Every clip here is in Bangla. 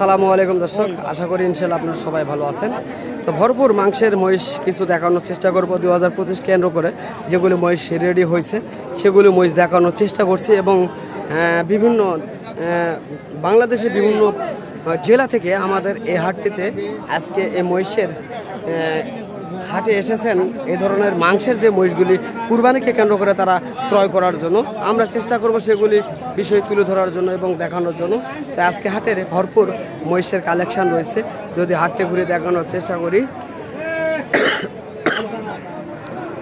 আসসালামু আলাইকুম দর্শক, আশা করি ইনশাআল্লাহ আপনারা সবাই ভালো আছেন। তো ভরপুর মাংসের মহিষ কিছু দেখানোর চেষ্টা করবো 2025 কেন্দ্র করে যেগুলি মহিষ রেডি হয়েছে সেগুলি মহিষ দেখানোর চেষ্টা করছি এবং বিভিন্ন বাংলাদেশের বিভিন্ন জেলা থেকে আমাদের এই হাটটিতে আজকে এই মহিষের হাটে এসেছেন এই ধরনের মাংসের যে মহিষগুলি কুরবানিকে কেন্দ্র করে তারা ক্রয় করার জন্য। আমরা চেষ্টা করব সেগুলি বিষয় তুলে ধরার জন্য এবং দেখানোর জন্য। তাই আজকে হাটের ভরপুর মহিষের কালেকশন রয়েছে, যদি হাটটি ঘুরে দেখানোর চেষ্টা করি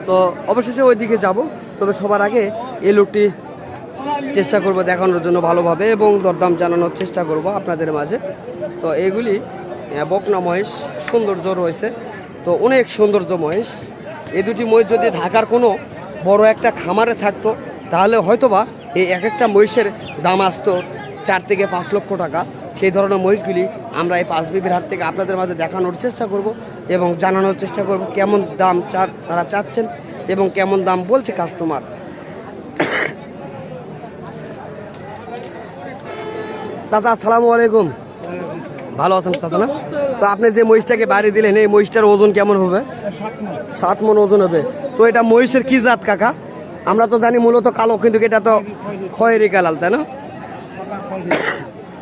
তো অবশেষে ওই দিকে যাব। তবে সবার আগে এই লোকটি চেষ্টা করব দেখানোর জন্য ভালোভাবে এবং দরদাম জানানোর চেষ্টা করব আপনাদের মাঝে। তো এইগুলি বকনা মহিষ, সৌন্দর্য রয়েছে, তো অনেক সৌন্দর্য মহিষ। এই দুটি মহিষ যদি ঢাকার কোনো বড় একটা খামারে থাকতো তাহলে হয়তোবা এই এক একটা মহিষের দাম আসতো 4 থেকে 5 লক্ষ টাকা। সেই ধরনের মহিষগুলি আমরা এই পাঁচ বিবির হাট থেকে আপনাদের মাঝে দেখানোর চেষ্টা করব এবং জানানোর চেষ্টা করব কেমন দাম তারা চাচ্ছেন এবং কেমন দাম বলছে কাস্টমার। চাচা আসসালামু আলাইকুম, ভালো আছেন চাচা? না, তো আপনি যে মহিষটাকে বাড়ি দিলেন এই মহিষটার ওজন কেমন হবে? 7 মণ ওজন হবে। তো এটা মহিষের কি জাত কাকা? আমরা তো জানি মূলত কালো, কিন্তু এটা তো খয়েরি কালার, তাই না?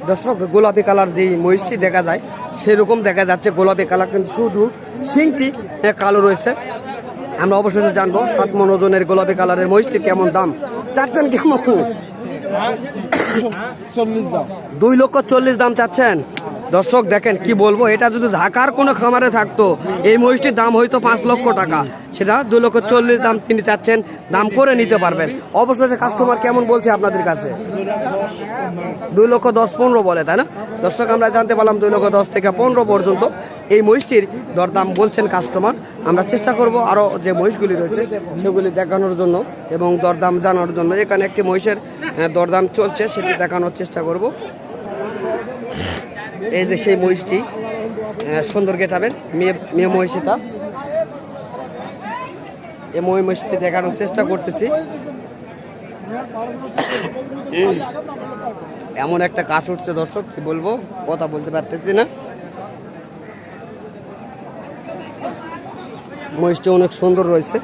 দর্শক, গোলাপি কালার যেই মহিষটি দেখা যায় সেরকম দেখা যাচ্ছে গোলাপি কালার, কিন্তু শুধু শিংটি কালো রয়েছে। আমরা অবশ্যই জানবো 7 মণ ওজনের গোলাপি কালারের মহিষটি কেমন দাম চাচ্ছেন। কেমন? 2,40,000 দাম চাচ্ছেন। দর্শক দেখেন কি বলবো, এটা যদি ঢাকার কোনো খামারে থাকতো এই মহিষটির দাম হয়তো 5 লক্ষ টাকা, সেটা 2,40,000 দাম তিনি চাচ্ছেন, দাম করে নিতে পারবেন। অবশ্যই কাস্টমার কেমন বলছে আপনাদের কাছে? 2,10,15 বলে, তাই না? দর্শক, আমরা জানতে পারলাম 2,10,000 থেকে 15 পর্যন্ত এই মহিষটির দরদাম বলছেন কাস্টমার। আমরা চেষ্টা করব আরও যে মহিষগুলি রয়েছে সেগুলি দেখানোর জন্য এবং দরদাম জানানোর জন্য। এখানে একটি মহিষের দরদাম চলছে, সেটি দেখানোর চেষ্টা করব। এই যে সেই মহিষটি, সুন্দর গেটাবেন মেয়ে মহিষটা, এই মহিষটি দেখানোর চেষ্টা করতেছি। এমন একটা কাজ উঠছে দর্শক, কি বলবো, কথা বলতে পারতেছি না। মহিষটি অনেক সুন্দর রয়েছে।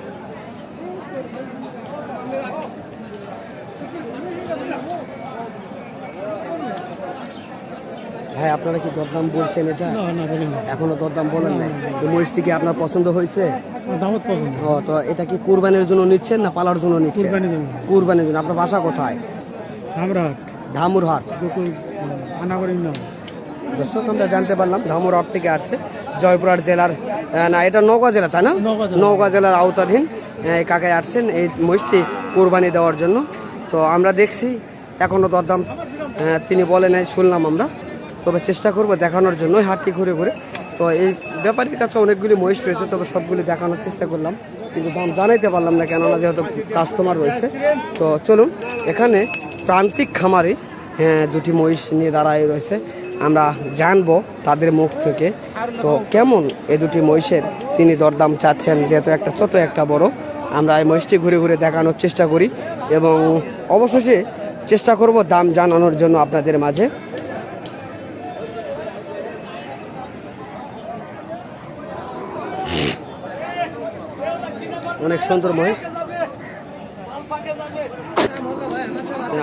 ভাই, আপনারা কি দরদাম বলছেন? এটা এখনো দরদাম বলেন নাই। মহিষটি কি আপনার পছন্দ হয়েছে? ও, তো এটা কি কুরবানির জন্য নিচ্ছেন না পালার জন্য নিচ্ছেন? কুরবানির জন্য। আপনার বাসা কোথায়? ধামুরহাট। দর্শক, আমরা জানতে পারলাম ধামুরহাট থেকে আসছে, জয়পুরহাট জেলার, না এটা নওগাঁ জেলা, তাই না? নওগাঁ জেলার আওতাধীন কাকায় আসছেন এই মহিষটি কোরবানি দেওয়ার জন্য। তো আমরা দেখছি এখনো দরদাম তিনি বলে নাই, শুনলাম আমরা। তবে চেষ্টা করবো দেখানোর জন্য হাটটি ঘুরে ঘুরে। তো এই ব্যাপারীর কাছে অনেকগুলি মহিষ রয়েছে, তবে সবগুলি দেখানোর চেষ্টা করলাম, কিন্তু দাম জানাইতে পারলাম না, কেননা যেহেতু কাস্টমার রয়েছে। তো চলুন, এখানে প্রান্তিক খামারে দুটি মহিষ নিয়ে দাঁড়ায় রয়েছে, আমরা জানবো তাদের মুখ থেকে তো কেমন এই দুটি মহিষের তিনি দরদাম চাচ্ছেন। যেহেতু একটা ছোট একটা বড়, আমরা এই মহিষটি ঘুরে ঘুরে দেখানোর চেষ্টা করি এবং অবশেষে চেষ্টা করব দাম জানানোর জন্য আপনাদের মাঝে। অনেক সুন্দর মহিষ,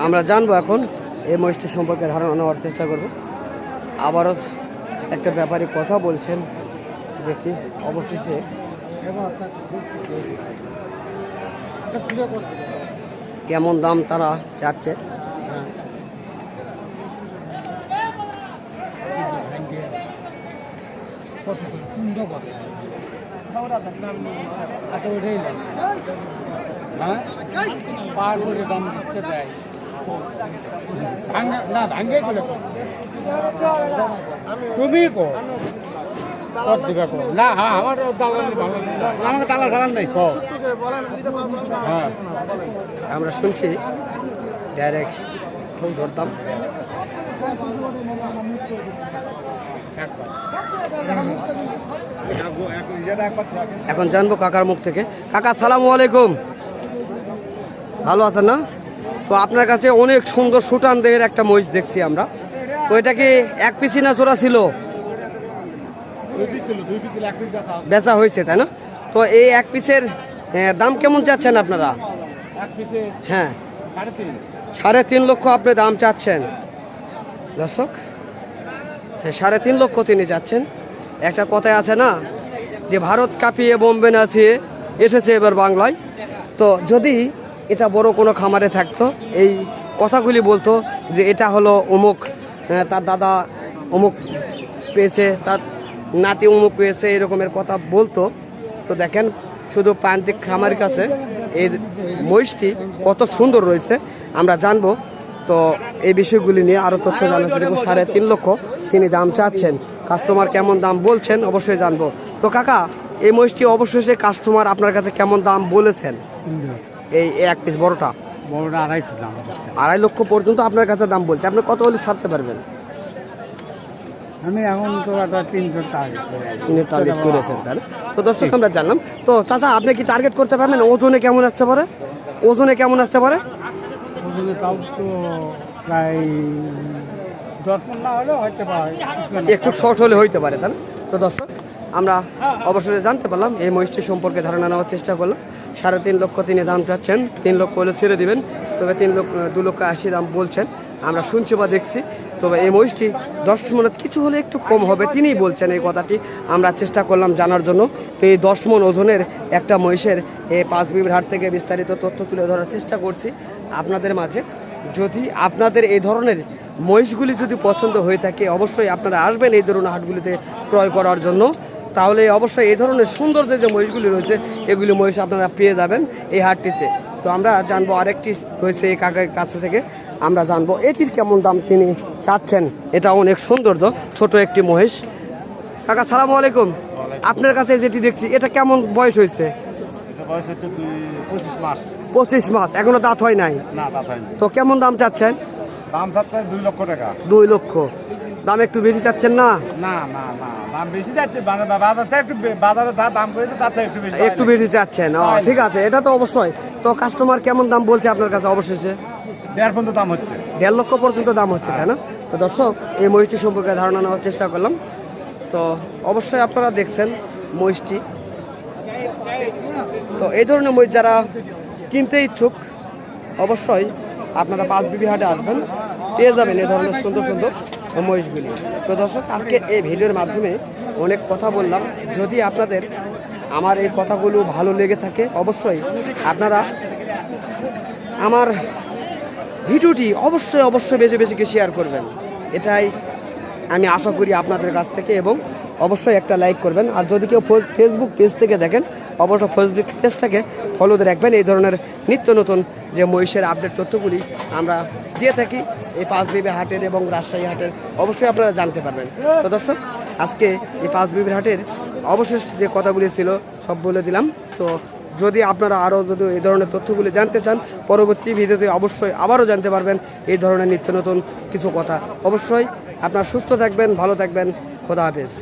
আমরা জানবো এখন এই মহিষটি সম্পর্কে ধারণা নেওয়ার চেষ্টা করব। আবারও একটা ব্যাপারে কথা বলছেন, দেখি অবশেষে কেমন দাম তারা চাচ্ছে। তুমি কো দিবে কো না? হ্যাঁ, আমার আমাকে তালা ভালো নাই কো। হ্যাঁ, আমরা শুনছি ডাইরেক্ট দরদাম। এখন জানবো কাকার মুখ থেকে। কাকা আসসালামু আলাইকুম, ভালো আছেন না? তো আপনার কাছে অনেক সুন্দর সুটান দেহের একটা মহিষ দেখছি আমরা। তো তো এটা কি এক পিসি না জোড়া ছিল? দুই পিস ছিল, এক পিস দেখা বেচা হয়েছে তাই না? তো এই এক পিসের দাম কেমন চাচ্ছেন আপনারা? এক পিসে হ্যাঁ 3.5। 3.5 লক্ষ আপনি দাম চাচ্ছেন দর্শক। হ্যাঁ 3.5 লক্ষ তিনি চাচ্ছেন। একটা কথায় আছে না যে ভারত কাঁপিয়ে বোম্বে নাচিয়ে এসেছে এবার বাংলায়। তো যদি এটা বড় কোনো খামারে থাকতো এই কথাগুলি বলতো যে এটা হলো অমুক, তার দাদা অমুক পেয়েছে, তার নাতি অমুক পেয়েছে, এরকমের কথা বলতো। তো দেখেন শুধু প্রান্তিক খামারের কাছে এই মহিষটি কত সুন্দর রয়েছে আমরা জানবো। তো এই বিষয়গুলি নিয়ে আরও তথ্য জানার জন্য 3.5 লক্ষ তিনি দাম চাচ্ছেন। কাস্টমার কেমন দাম বলছেন অবশ্যই জানবো। তো কাকা এই মহিষটি অবশ্যই কাস্টমার আপনার কাছে কেমন দাম বলেছেন? এই এক পিস বড়টা বড়টা 2.5 দাম। 2.5 লক্ষ পর্যন্ত আপনার কাছে দাম বলছে। আপনি কত হলে ছাড়তে পারবেন? আমি এখন তো একটা 300 টার্গেট করেছেন তাই না? তো দর্শক আমরা জানলাম। তো চাচা আপনি কি টার্গেট করতে পারবেন ওজনে কেমন আসতে পারে? ওজনে কেমন আসতে পারে? ওজনে তাও তো প্রায় 10 মণ না হলেও হয়তো পারে, একটু শর্ট হলে হইতে পারে তাই না? তো দর্শক আমরা অবশ্যই জানতে পারলাম এই মহিষটি সম্পর্কে ধারণা নেওয়ার চেষ্টা করলাম। 3.5 লক্ষ তিনি দাম চাচ্ছেন। 3 লক্ষ হলে ছেড়ে দিবেন, তবে 2,80,000 দাম বলছেন। আমরা শুনছি বা দেখছি। তবে এই মহিষটি 10 মণ কিছু হলে একটু কম হবে তিনিই বলছেন এই কথাটি। আমরা চেষ্টা করলাম জানার জন্য। তো এই 10 মণ ওজনের একটা মহিষের এই পাঁচবিবির হাট থেকে বিস্তারিত তথ্য তুলে ধরার চেষ্টা করছি আপনাদের মাঝে। যদি আপনাদের এই ধরনের মহিষগুলি যদি পছন্দ হয়ে থাকে অবশ্যই আপনারা আসবেন এই ধরনের হাটগুলিতে ক্রয় করার জন্য। তাহলে অবশ্যই এই ধরনের সুন্দর যে মহিষগুলি রয়েছে এগুলি মহিষ আপনারা পেয়ে যাবেন এই হাটটিতে। তো আমরা জানবো আরেকটি রয়েছে এই কাকার কাছে থেকে আমরা জানবো এটির কেমন দাম তিনি চাচ্ছেন। এটা অনেক সৌন্দর্য ছোট একটি মহিষ। কাকা সালামু আলাইকুম। আপনার কাছে যেটি দেখছি এটা কেমন বয়স হয়েছে? এটা বয়স হচ্ছে 25 মাস। 25 মাস, এখনো দাঁত হয় নাই? না, দাঁত হয়নি। তো কেমন দাম চাচ্ছেন? দাম চাচ্ছে 2 লক্ষ টাকা। 2 লক্ষ দাম একটু বেশি চাচ্ছেন না? না না না, দাম বেশি যাচ্ছে, বাজারটা একটু বাজারে দাম করেছে তাতে একটু বেশি। একটু বেশি চাচ্ছেন, ঠিক আছে, এটা তো অবশ্যই। তো কাস্টমার কেমন দাম বলছে আপনার কাছে অবশেষে? 1.5 পর্যন্ত দাম হচ্ছে। 1.5 লক্ষ পর্যন্ত দাম হচ্ছে তাই না? তো দর্শক এই মহিষটি সম্পর্কে ধারণা নেওয়ার চেষ্টা করলাম। তো অবশ্যই আপনারা দেখছেন মহিষটি। তো এই ধরনের মহিষ যারা কিনতে ইচ্ছুক অবশ্যই আপনারা পাঁচবিবি হাটে আসবেন, পেয়ে যাবেন এই ধরনের সুন্দর সুন্দর মহিষগুলি। তো দর্শক আজকে এই ভিডিওর মাধ্যমে অনেক কথা বললাম। যদি আপনাদের আমার এই কথাগুলো ভালো লেগে থাকে অবশ্যই আপনারা আমার ভিডিওটি অবশ্যই অবশ্যই বেশি বেশি শেয়ার করবেন, এটাই আমি আশা করি আপনাদের কাছ থেকে। এবং অবশ্যই একটা লাইক করবেন। আর যদি কেউ ফেসবুক পেজ থেকে দেখেন অবশ্যই ফেসবুক পেজটাকে ফলো দিয়ে রাখবেন। এই ধরনের নিত্য নতুন যে মহিষের আপডেট তথ্যগুলি আমরা দিয়ে থাকি এই পাঁচবিবি হাটের এবং রাজশাহী হাটের অবশ্যই আপনারা জানতে পারবেন। তো দর্শক আজকে এই পাঁচবিবির হাটের অবশেষ যে কথাগুলি ছিল সব বলে দিলাম। তো যদি আপনারা আরও যদি এই ধরনের তথ্যগুলি জানতে চান পরবর্তী ভিডিওতে অবশ্যই আবারও জানতে পারবেন এই ধরনের নিত্য নতুন কিছু কথা। অবশ্যই আপনারা সুস্থ থাকবেন, ভালো থাকবেন। খোদা হাফেজ।